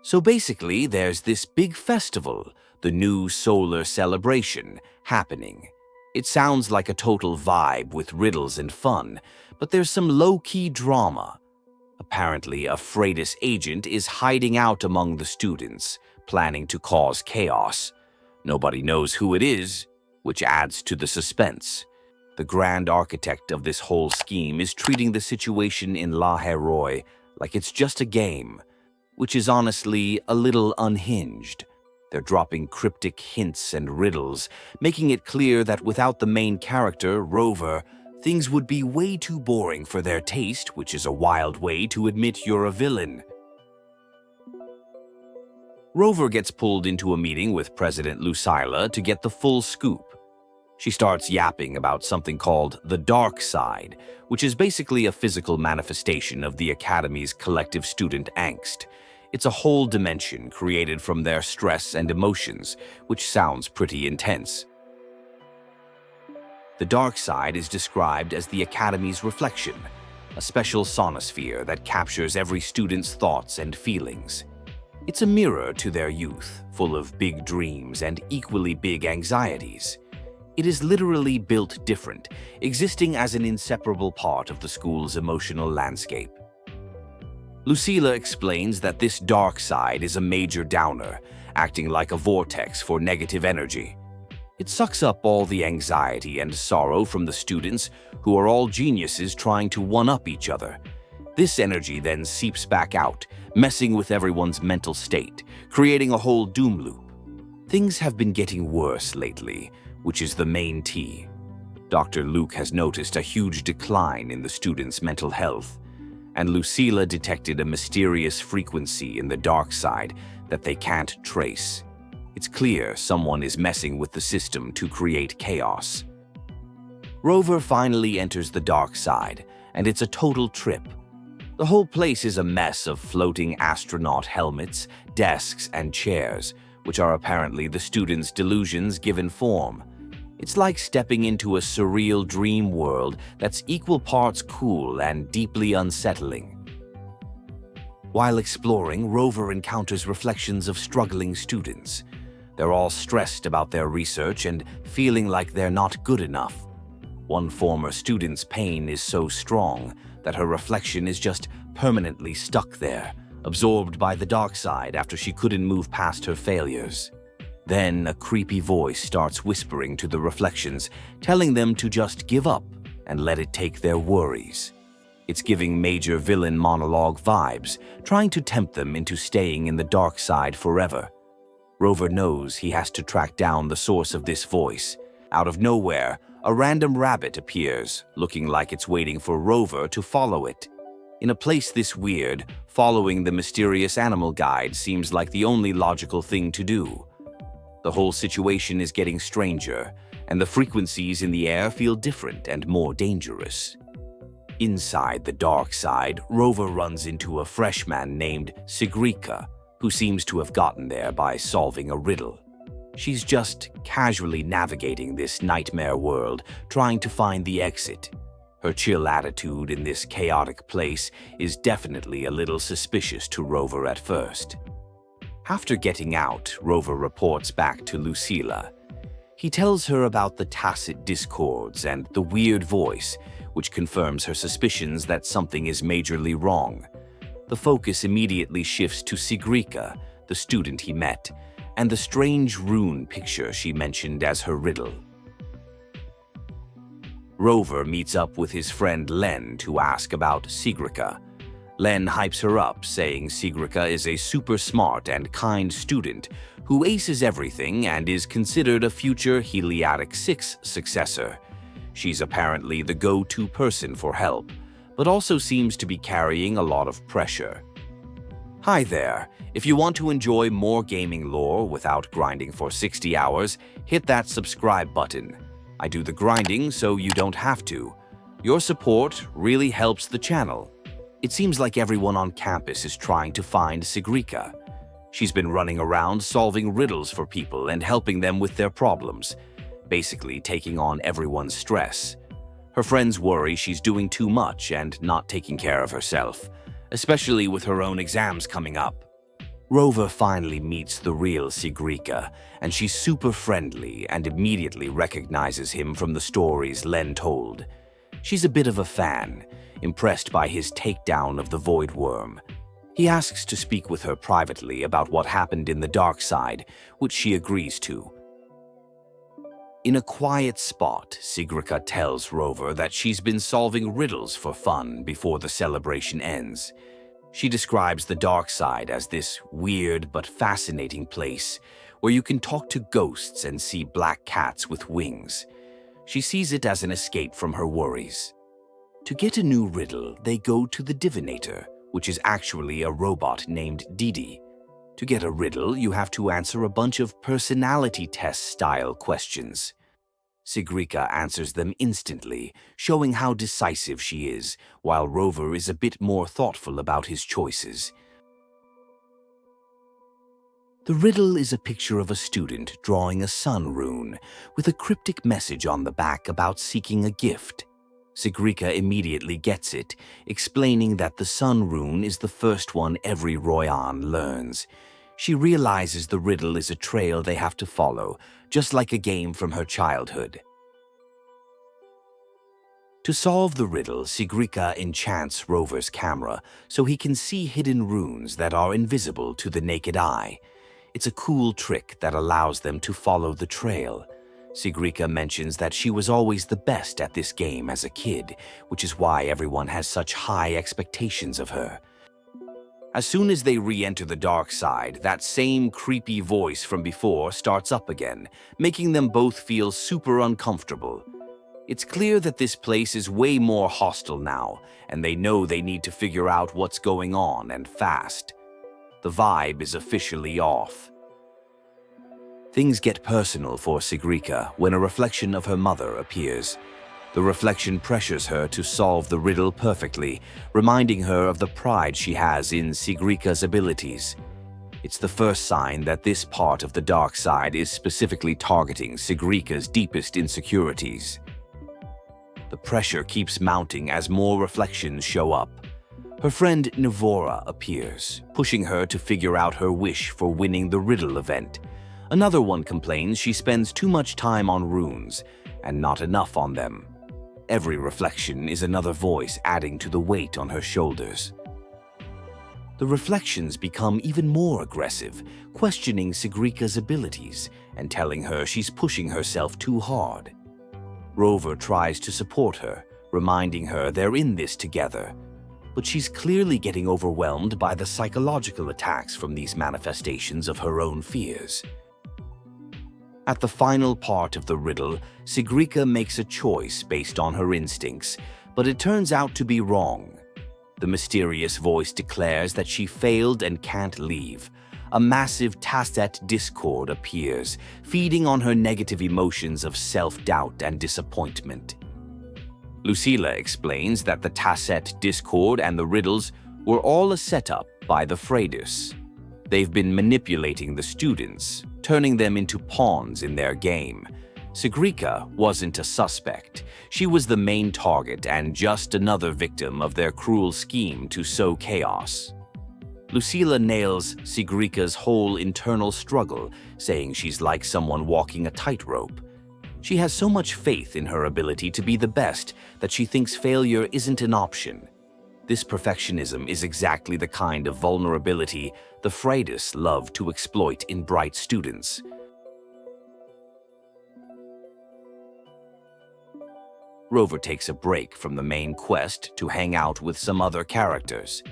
So basically, there's this big festival, the new solar celebration, happening. It sounds like a total vibe with riddles and fun, but there's some low-key drama. Apparently, a Freitas agent is hiding out among the students, planning to cause chaos. Nobody knows who it is, which adds to the suspense. The grand architect of this whole scheme is treating the situation in Lahai-Roi like it's just a game, which is honestly a little unhinged. They're dropping cryptic hints and riddles, making it clear that without the main character, Rover, things would be way too boring for their taste, which is a wild way to admit you're a villain. Rover gets pulled into a meeting with President Lucilla to get the full scoop. She starts yapping about something called the dark side, which is basically a physical manifestation of the Academy's collective student angst. It's a whole dimension created from their stress and emotions, which sounds pretty intense. The dark side is described as the Academy's reflection, a special sonosphere that captures every student's thoughts and feelings. It's a mirror to their youth, full of big dreams and equally big anxieties. It is literally built different, existing as an inseparable part of the school's emotional landscape. Lucilla explains that this dark side is a major downer, acting like a vortex for negative energy. It sucks up all the anxiety and sorrow from the students, who are all geniuses trying to one-up each other. This energy then seeps back out, messing with everyone's mental state, creating a whole doom loop. Things have been getting worse lately, which is the main T. Dr. Luke has noticed a huge decline in the students' mental health, and Lucilla detected a mysterious frequency in the dark side that they can't trace. It's clear someone is messing with the system to create chaos. Rover finally enters the dark side, and it's a total trip. The whole place is a mess of floating astronaut helmets, desks, and chairs, which are apparently the students' delusions given form. It's like stepping into a surreal dream world that's equal parts cool and deeply unsettling. While exploring, Rover encounters reflections of struggling students. They're all stressed about their research and feeling like they're not good enough. One former student's pain is so strong that her reflection is just permanently stuck there, absorbed by the dark side after she couldn't move past her failures. Then a creepy voice starts whispering to the reflections, telling them to just give up and let it take their worries. It's giving major villain monologue vibes, trying to tempt them into staying in the dark side forever. Rover knows he has to track down the source of this voice. Out of nowhere, a random rabbit appears, looking like it's waiting for Rover to follow it. In a place this weird, following the mysterious animal guide seems like the only logical thing to do. The whole situation is getting stranger, and the frequencies in the air feel different and more dangerous. Inside the dark side, Rover runs into a freshman named Sigrika, who seems to have gotten there by solving a riddle. She's just casually navigating this nightmare world, trying to find the exit. Her chill attitude in this chaotic place is definitely a little suspicious to Rover at first. After getting out, Rover reports back to Lucilla. He tells her about the tacit discords and the weird voice, which confirms her suspicions that something is majorly wrong. The focus immediately shifts to Sigrika, the student he met, and the strange rune picture she mentioned as her riddle. Rover meets up with his friend Len to ask about Sigrika. Len hypes her up, saying Sigrika is a super smart and kind student who aces everything and is considered a future Heliotic Six Successor. She's apparently the go-to person for help, but also seems to be carrying a lot of pressure. Hi there. If you want to enjoy more gaming lore without grinding for 60 hours, hit that subscribe button. I do the grinding so you don't have to. Your support really helps the channel. It seems like everyone on campus is trying to find Sigrika. She's been running around solving riddles for people and helping them with their problems, basically taking on everyone's stress. Her friends worry she's doing too much and not taking care of herself, especially with her own exams coming up. Rover finally meets the real Sigrika, and she's super friendly and immediately recognizes him from the stories Len told. She's a bit of a fan, impressed by his takedown of the Void Worm. He asks to speak with her privately about what happened in the dark side, which she agrees to. In a quiet spot, Sigrika tells Rover that she's been solving riddles for fun before the celebration ends. She describes the dark side as this weird but fascinating place where you can talk to ghosts and see black cats with wings. She sees it as an escape from her worries. To get a new riddle, they go to the Divinator, which is actually a robot named Didi. To get a riddle, you have to answer a bunch of personality test-style questions. Sigrika answers them instantly, showing how decisive she is, while Rover is a bit more thoughtful about his choices. The riddle is a picture of a student drawing a sun rune, with a cryptic message on the back about seeking a gift. Sigrika immediately gets it, explaining that the sun rune is the first one every Royan learns. She realizes the riddle is a trail they have to follow, just like a game from her childhood. To solve the riddle, Sigrika enchants Rover's camera so he can see hidden runes that are invisible to the naked eye. It's a cool trick that allows them to follow the trail. Sigrika mentions that she was always the best at this game as a kid, which is why everyone has such high expectations of her. As soon as they re-enter the dark side, that same creepy voice from before starts up again, making them both feel super uncomfortable. It's clear that this place is way more hostile now, and they know they need to figure out what's going on, and fast. The vibe is officially off. Things get personal for Sigrika when a reflection of her mother appears. The reflection pressures her to solve the riddle perfectly, reminding her of the pride she has in Sigrika's abilities. It's the first sign that this part of the dark side is specifically targeting Sigrika's deepest insecurities. The pressure keeps mounting as more reflections show up. Her friend Nivora appears, pushing her to figure out her wish for winning the riddle event. Another one complains she spends too much time on runes, and not enough on them. Every reflection is another voice adding to the weight on her shoulders. The reflections become even more aggressive, questioning Sigrika's abilities and telling her she's pushing herself too hard. Rover tries to support her, reminding her they're in this together, but she's clearly getting overwhelmed by the psychological attacks from these manifestations of her own fears. At the final part of the riddle, Sigrika makes a choice based on her instincts, but it turns out to be wrong. The mysterious voice declares that she failed and can't leave. A massive tacet discord appears, feeding on her negative emotions of self-doubt and disappointment. Lucilla explains that the tacet discord and the riddles were all a setup by the Freydis. They've been manipulating the students, turning them into pawns in their game. Sigrika wasn't a suspect. She was the main target and just another victim of their cruel scheme to sow chaos. Lucilla nails Sigrika's whole internal struggle, saying she's like someone walking a tightrope. She has so much faith in her ability to be the best that she thinks failure isn't an option. This perfectionism is exactly the kind of vulnerability the Freydis love to exploit in bright students. Rover takes a break from the main quest to hang out with some other characters.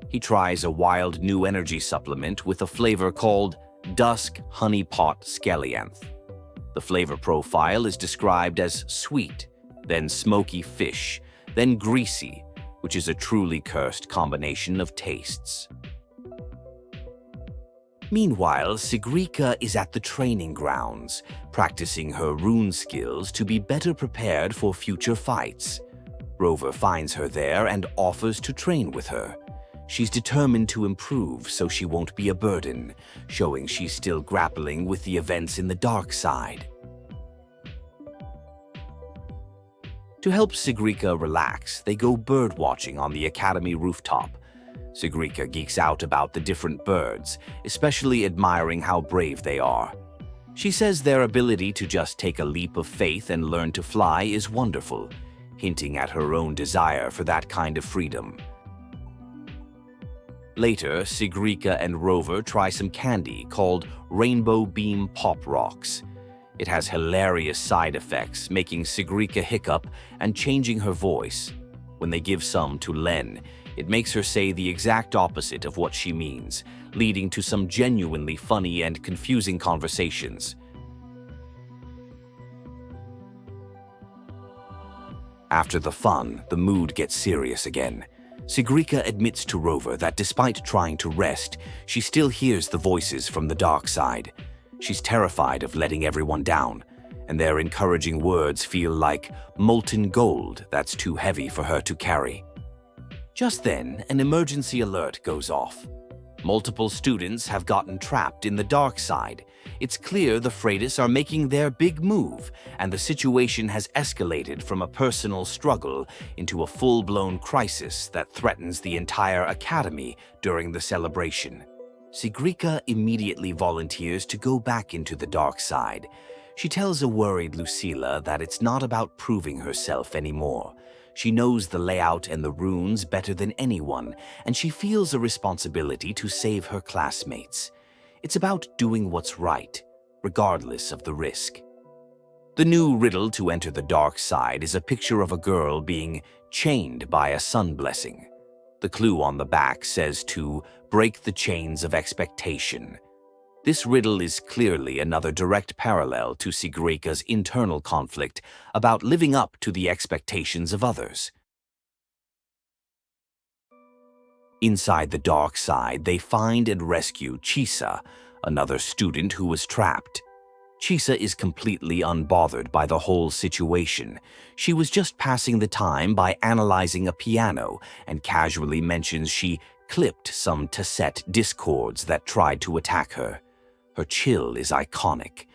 He tries a wild new energy supplement with a flavor called Dusk Honey Pot Scallianth. The flavor profile is described as sweet, then smoky fish, then greasy, which is a truly cursed combination of tastes. Meanwhile, Sigrika is at the training grounds, practicing her rune skills to be better prepared for future fights. Rover finds her there and offers to train with her. She's determined to improve so she won't be a burden, showing she's still grappling with the events in the dark side. To help Sigrika relax, they go birdwatching on the academy rooftop. Sigrika geeks out about the different birds, especially admiring how brave they are. She says their ability to just take a leap of faith and learn to fly is wonderful, hinting at her own desire for that kind of freedom. Later, Sigrika and Rover try some candy called Rainbow Beam Pop Rocks. It has hilarious side effects, making Sigrika hiccup and changing her voice. When they give some to Len, it makes her say the exact opposite of what she means, leading to some genuinely funny and confusing conversations. After the fun, the mood gets serious again. Sigrika admits to Rover that despite trying to rest, she still hears the voices from the dark side. She's terrified of letting everyone down, and their encouraging words feel like molten gold that's too heavy for her to carry. Just then, an emergency alert goes off. Multiple students have gotten trapped in the dark side. It's clear the Freitas are making their big move, and the situation has escalated from a personal struggle into a full-blown crisis that threatens the entire academy during the celebration. Sigrika immediately volunteers to go back into the dark side. She tells a worried Lucilla that it's not about proving herself anymore. She knows the layout and the runes better than anyone, and she feels a responsibility to save her classmates. It's about doing what's right, regardless of the risk. The new riddle to enter the dark side is a picture of a girl being chained by a sun blessing. The clue on the back says to break the chains of expectation. This riddle is clearly another direct parallel to Sigrika's internal conflict about living up to the expectations of others. Inside the dark side, they find and rescue Chisa, another student who was trapped. Chisa is completely unbothered by the whole situation. She was just passing the time by analyzing a piano and casually mentions she clipped some cassette discords that tried to attack her. Her chill is iconic.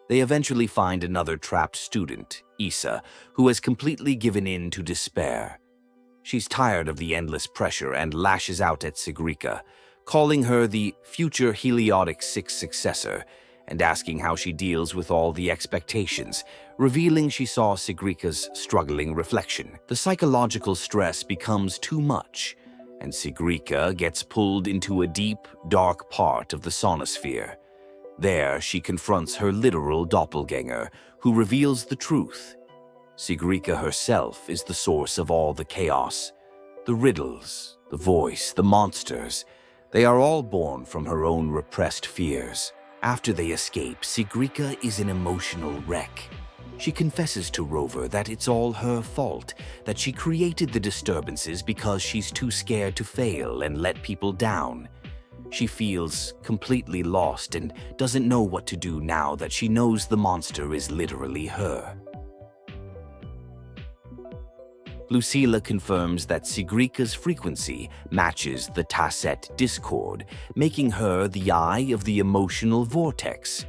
They eventually find another trapped student, Issa, who has completely given in to despair. She's tired of the endless pressure and lashes out at Sigrika, calling her the future Heliotic Six Successor and asking how she deals with all the expectations, revealing she saw Sigrika's struggling reflection. The psychological stress becomes too much, and Sigrika gets pulled into a deep, dark part of the Sonoro Sphere. There, she confronts her literal doppelganger, who reveals the truth. Sigrika herself is the source of all the chaos. The riddles, the voice, the monsters, they are all born from her own repressed fears. After they escape, Sigrika is an emotional wreck. She confesses to Rover that it's all her fault, that she created the disturbances because she's too scared to fail and let people down. She feels completely lost and doesn't know what to do now that she knows the monster is literally her. Lucilla confirms that Sigrika's frequency matches the cassette discord, making her the eye of the emotional vortex.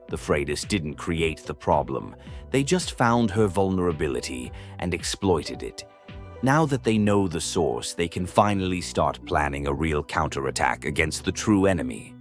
The Freitas didn't create the problem. They just found her vulnerability and exploited it. Now that they know the source, they can finally start planning a real counterattack against the true enemy.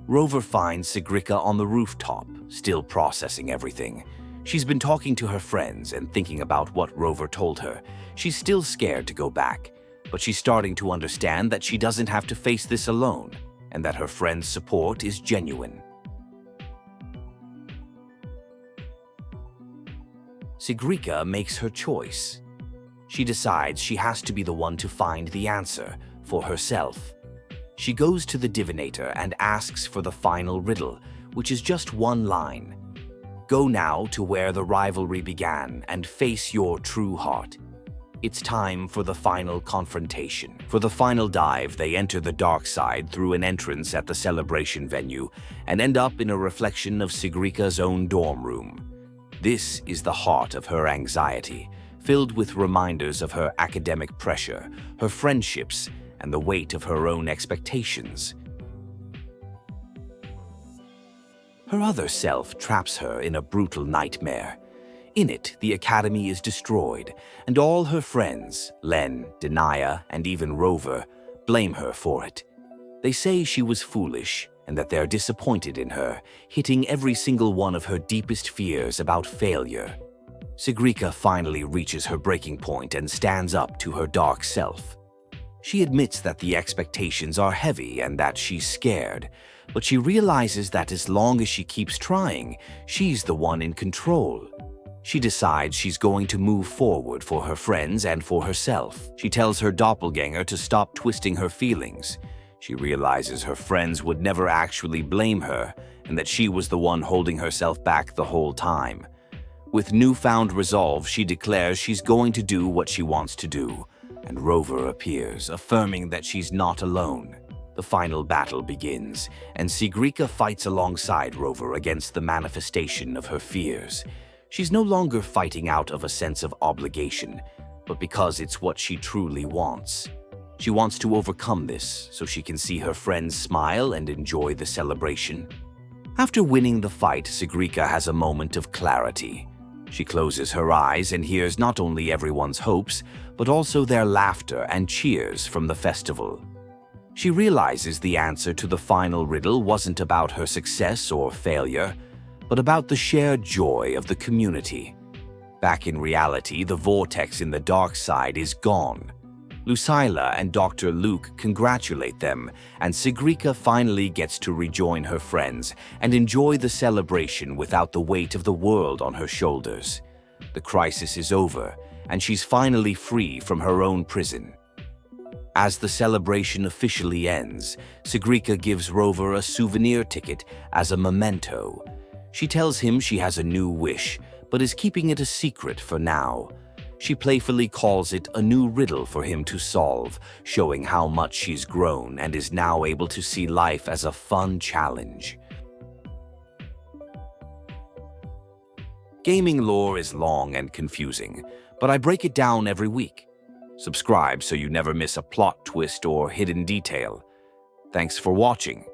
Rover finds Sigrika on the rooftop, still processing everything. She's been talking to her friends and thinking about what Rover told her. She's still scared to go back, but she's starting to understand that she doesn't have to face this alone, and that her friend's support is genuine. Sigrika makes her choice. She decides she has to be the one to find the answer for herself. She goes to the divinator and asks for the final riddle, which is just one line. Go now to where the rivalry began and face your true heart. It's time for the final confrontation. For the final dive, they enter the dark side through an entrance at the celebration venue and end up in a reflection of Sigrika's own dorm room. This is the heart of her anxiety, filled with reminders of her academic pressure, her friendships, and the weight of her own expectations. Her other self traps her in a brutal nightmare. In it, the Academy is destroyed, and all her friends, Len, Denia, and even Rover, blame her for it. They say she was foolish and that they're disappointed in her, hitting every single one of her deepest fears about failure. Sigrika finally reaches her breaking point and stands up to her dark self. She admits that the expectations are heavy and that she's scared, but she realizes that as long as she keeps trying, she's the one in control. She decides she's going to move forward for her friends and for herself. She tells her doppelganger to stop twisting her feelings. She realizes her friends would never actually blame her and that she was the one holding herself back the whole time. With newfound resolve, she declares she's going to do what she wants to do, and Rover appears, affirming that she's not alone. The final battle begins, and Sigrika fights alongside Rover against the manifestation of her fears. She's no longer fighting out of a sense of obligation, but because it's what she truly wants. She wants to overcome this so she can see her friends smile and enjoy the celebration. After winning the fight, Sigrika has a moment of clarity. She closes her eyes and hears not only everyone's hopes, but also their laughter and cheers from the festival. She realizes the answer to the final riddle wasn't about her success or failure, but about the shared joy of the community. Back in reality, the vortex in the dark side is gone. Lucilla and Dr. Luke congratulate them, and Sigrika finally gets to rejoin her friends and enjoy the celebration without the weight of the world on her shoulders. The crisis is over, and she's finally free from her own prison. As the celebration officially ends, Sigrika gives Rover a souvenir ticket as a memento. She tells him she has a new wish, but is keeping it a secret for now. She playfully calls it a new riddle for him to solve, showing how much she's grown and is now able to see life as a fun challenge. Gaming lore is long and confusing, but I break it down every week. Subscribe so you never miss a plot twist or hidden detail. Thanks for watching.